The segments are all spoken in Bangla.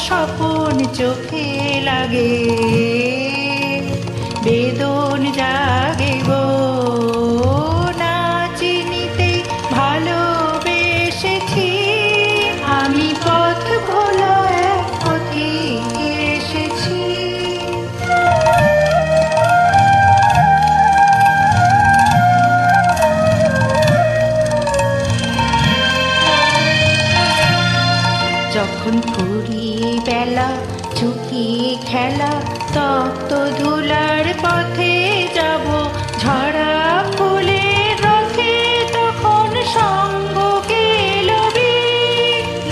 স্বপন চোখে লাগে, বেদন জাগে গো না চিনিতেই ভালোবেসেছি। আমি পথ ভোলা এক পথে এসেছি। যখন ফুরিয়ে বেলা ঝুঁকি খেলা, তপ্ত ধুলার পথে যাব ঝরা ফুলের রথে, তখন সঙ্গ লবি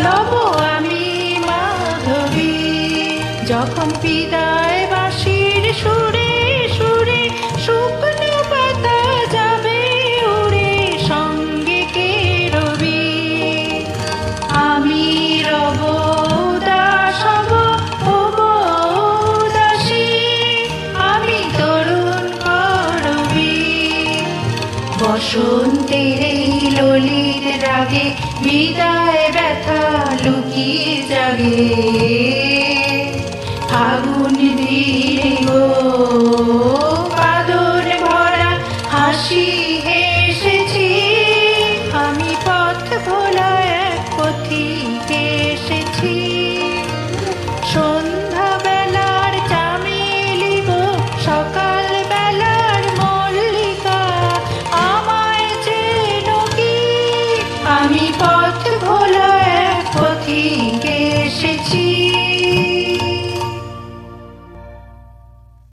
লব আমি মাধবী। যখন বিদায় বাঁশির সুরে সুরে শুকনো পাতা যাবে উড়ে, সঙ্গে কে রবি। আমি রব উদাস হব, হব উদাসী, আমি তরুণ করবি। বসন্তের এই ললিত রাগে বিদায় ব্যথা লুকিয়ে জাগে।